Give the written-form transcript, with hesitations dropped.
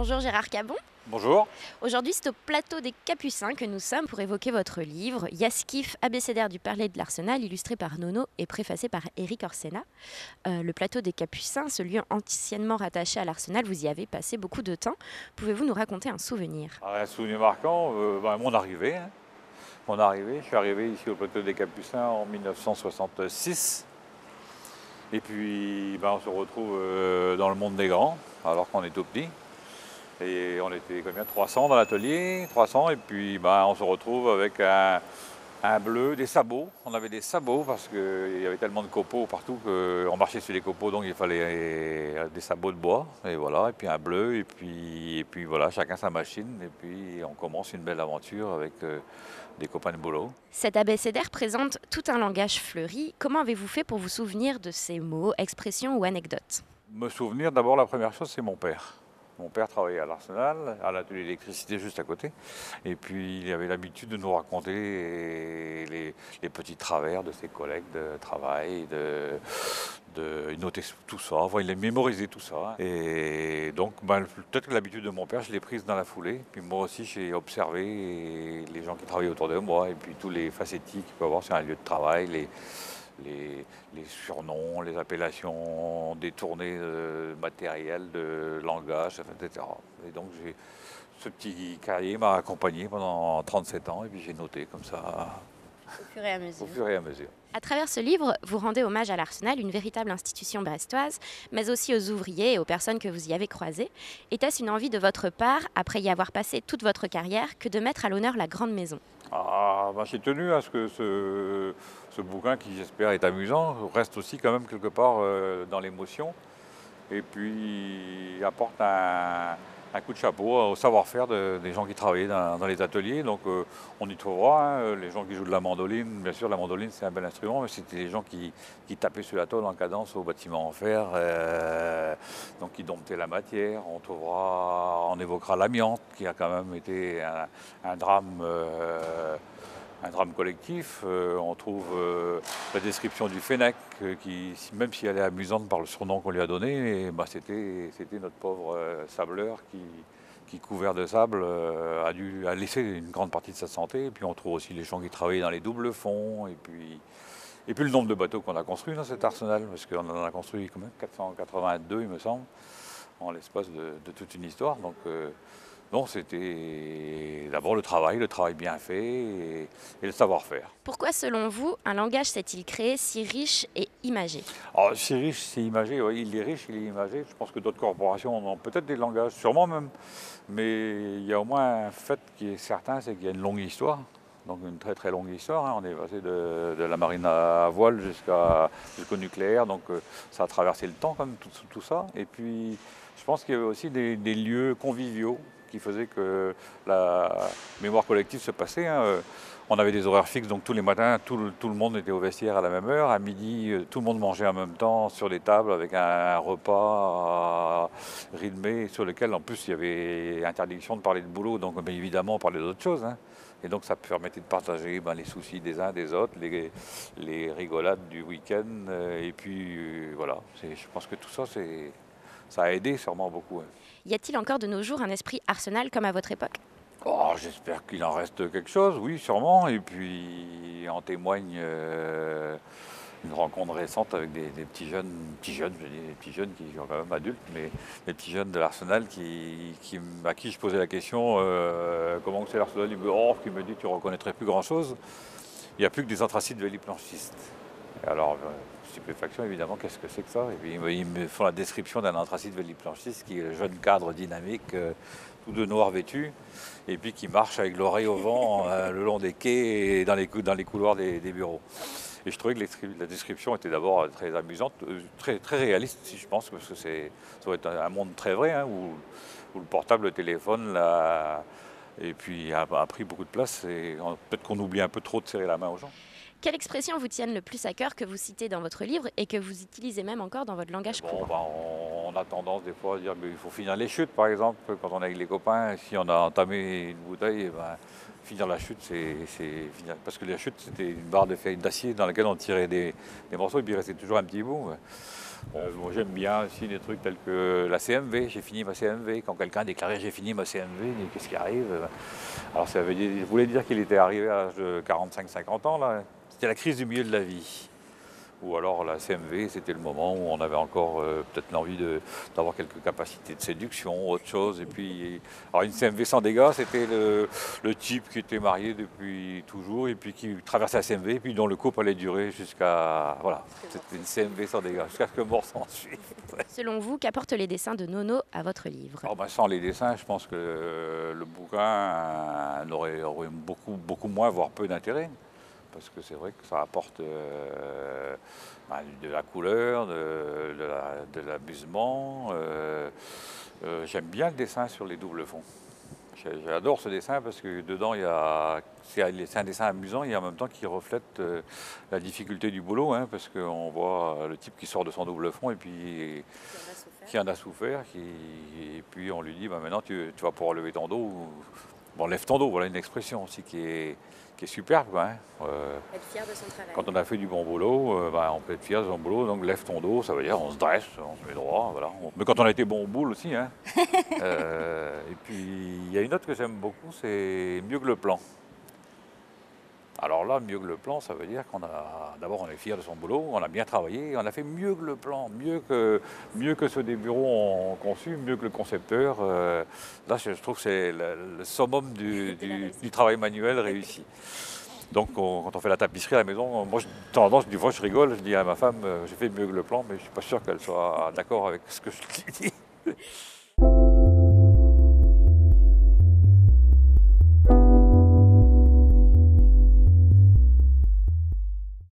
Bonjour Gérard Cabon. Bonjour. Aujourd'hui, c'est au plateau des Capucins que nous sommes pour évoquer votre livre Yaskif, abécédaire du parler de l'Arsenal, illustré par Nono et préfacé par Éric Orsena. Le plateau des Capucins, ce lieu anciennement rattaché à l'Arsenal, vous y avez passé beaucoup de temps. Pouvez-vous nous raconter un souvenir? Un souvenir marquant, mon arrivée. Je suis arrivé ici au plateau des Capucins en 1966. Et puis on se retrouve dans le monde des grands, alors qu'on est tout petit. Et on était combien? 300 dans l'atelier, 300, et puis on se retrouve avec un bleu, des sabots. On avait des sabots parce qu'il y avait tellement de copeaux partout qu'on marchait sur les copeaux, donc il fallait des sabots de bois. Et voilà, et puis un bleu, et puis voilà, chacun sa machine. Et puis on commence une belle aventure avec des copains de boulot. Cet abécédaire présente tout un langage fleuri. Comment avez-vous fait pour vous souvenir de ces mots, expressions ou anecdotes? Me souvenir, d'abord, la première chose, c'est mon père. Mon père travaillait à l'Arsenal, à l'atelier d'électricité juste à côté. Et puis il avait l'habitude de nous raconter les petits travers de ses collègues de travail, il notait tout ça, enfin, il a mémorisé tout ça. Et donc peut-être que l'habitude de mon père, je l'ai prise dans la foulée. Puis moi aussi, j'ai observé les gens qui travaillaient autour de moi et puis tous les facétis qu'il peut y avoir sur un lieu de travail, les surnoms, les appellations détournées de matériel, de langage, etc. Et donc ce petit cahier m'a accompagné pendant 37 ans et puis j'ai noté comme ça Au fur et à mesure. au fur et à mesure. À travers ce livre, vous rendez hommage à l'Arsenal, une véritable institution brestoise, mais aussi aux ouvriers et aux personnes que vous y avez croisées. Était-ce une envie de votre part, après y avoir passé toute votre carrière, que de mettre à l'honneur la grande maison? J'ai tenu à ce que ce bouquin, qui j'espère est amusant, reste aussi quand même quelque part dans l'émotion et puis apporte un coup de chapeau au savoir-faire des gens qui travaillaient dans les ateliers. Donc on y trouvera les gens qui jouent de la mandoline. Bien sûr, la mandoline c'est un bel instrument, mais c'était les gens qui tapaient sur la tôle en cadence au bâtiment en fer, donc qui domptaient la matière. On évoquera l'amiante, qui a quand même été un drame. Un drame collectif. On trouve la description du Fennec, qui, même si elle est amusante par le surnom qu'on lui a donné, c'était notre pauvre sableur qui, couvert de sable, a laissé une grande partie de sa santé. Et puis on trouve aussi les gens qui travaillaient dans les doubles fonds, et puis le nombre de bateaux qu'on a construits dans cet arsenal, parce qu'on en a construit quand même 482, il me semble, en l'espace de toute une histoire. Donc, non, c'était d'abord le travail bien fait et le savoir-faire. Pourquoi, selon vous, un langage s'est-il créé si riche et imagé? Alors, si riche, si imagé, oui, il est riche, il est imagé. Je pense que d'autres corporations ont peut-être des langages, sûrement même. Mais il y a au moins un fait qui est certain, c'est qu'il y a une longue histoire. Donc une très très longue histoire. On est passé de la marine à voile jusqu'au nucléaire. Donc ça a traversé le temps, comme tout ça. Et puis, je pense qu'il y avait aussi des lieux conviviaux qui faisaient que la mémoire collective se passait. On avait des horaires fixes, donc tous les matins, tout le monde était au vestiaire à la même heure. À midi, tout le monde mangeait en même temps sur des tables avec un repas rythmé sur lequel, en plus, il y avait interdiction de parler de boulot. Donc, bien évidemment, on parlait d'autres choses. Et donc, ça permettait de partager les soucis des uns des autres, les rigolades du week-end. Et puis, voilà. Je pense que tout ça, ça a aidé sûrement beaucoup. Y a-t-il encore de nos jours un esprit Arsenal comme à votre époque? J'espère qu'il en reste quelque chose, oui, sûrement. Et puis, en témoigne une rencontre récente avec des petits jeunes, je dis des petits jeunes qui sont quand même adultes, mais des petits jeunes de l'Arsenal à qui je posais la question comment c'est l'Arsenal, qui me dit tu ne reconnaîtrais plus grand-chose. Il n'y a plus que des anthracites véliplanchistes. Et alors, stupéfaction évidemment, qu'est-ce que c'est que ça? Et puis ils me font la description d'un anthracite véliplanchiste qui est le jeune cadre dynamique, tout de noir vêtu, et puis qui marche avec l'oreille au vent le long des quais et dans les couloirs des bureaux. Et je trouvais que la description était d'abord très amusante, très, très réaliste, si je pense, parce que ça doit être un monde très vrai, où le portable, le téléphone, et puis a pris beaucoup de place, et peut-être qu'on oublie un peu trop de serrer la main aux gens. Quelle expression vous tienne le plus à cœur que vous citez dans votre livre et que vous utilisez même encore dans votre langage courant? on a tendance des fois à dire qu'il faut finir les chutes, par exemple, quand on est avec les copains. Si on a entamé une bouteille, eh ben, finir la chute, c'est finir. Parce que la chute, c'était une barre d'acier dans laquelle on tirait des morceaux et puis il restait toujours un petit bout. Bon, j'aime bien aussi des trucs tels que la CMV. J'ai fini ma CMV. Quand quelqu'un déclarait j'ai fini ma CMV, qu'est-ce qui arrive? Alors ça voulait dire qu'il était arrivé à l'âge de 45-50 ans. Là. C'était la crise du milieu de la vie. Ou alors la CMV, c'était le moment où on avait encore peut-être l'envie d'avoir quelques capacités de séduction, autre chose. Et puis, alors une CMV sans dégâts, c'était le type qui était marié depuis toujours et puis qui traversait la CMV et puis dont le couple allait durer jusqu'à... Voilà, c'était une CMV sans dégâts, jusqu'à ce que mort s'en suive. Ouais. Selon vous, qu'apportent les dessins de Nono à votre livre? Alors, sans les dessins, je pense que le bouquin aurait beaucoup moins, voire peu d'intérêt. Parce que c'est vrai que ça apporte de la couleur, de l'amusement. J'aime bien le dessin sur les doubles fonds. J'adore ce dessin parce que dedans, c'est un dessin amusant et en même temps qui reflète la difficulté du boulot, hein, parce qu'on voit le type qui sort de son double fond et puis qui en a souffert, et puis on lui dit maintenant tu vas pouvoir lever ton dos. Bon, lève ton dos, voilà une expression aussi qui est superbe. Quoi, hein. Être fier de son travail. Quand on a fait du bon boulot, on peut être fier de son boulot, donc lève ton dos, ça veut dire on se dresse, on se met droit. Voilà. Mais quand on a été bon au boule aussi. Hein. Et puis il y a une autre que j'aime beaucoup, c'est mieux que le plan. Alors là, mieux que le plan, ça veut dire d'abord on est fier de son boulot, on a bien travaillé, on a fait mieux que le plan, mieux que ceux des bureaux ont conçu, mieux que le concepteur. Là, je trouve que c'est le summum du travail manuel réussi. Donc quand on fait la tapisserie à la maison, moi des fois je rigole, je dis à ma femme, j'ai fait mieux que le plan, mais je ne suis pas sûr qu'elle soit d'accord avec ce que je dis.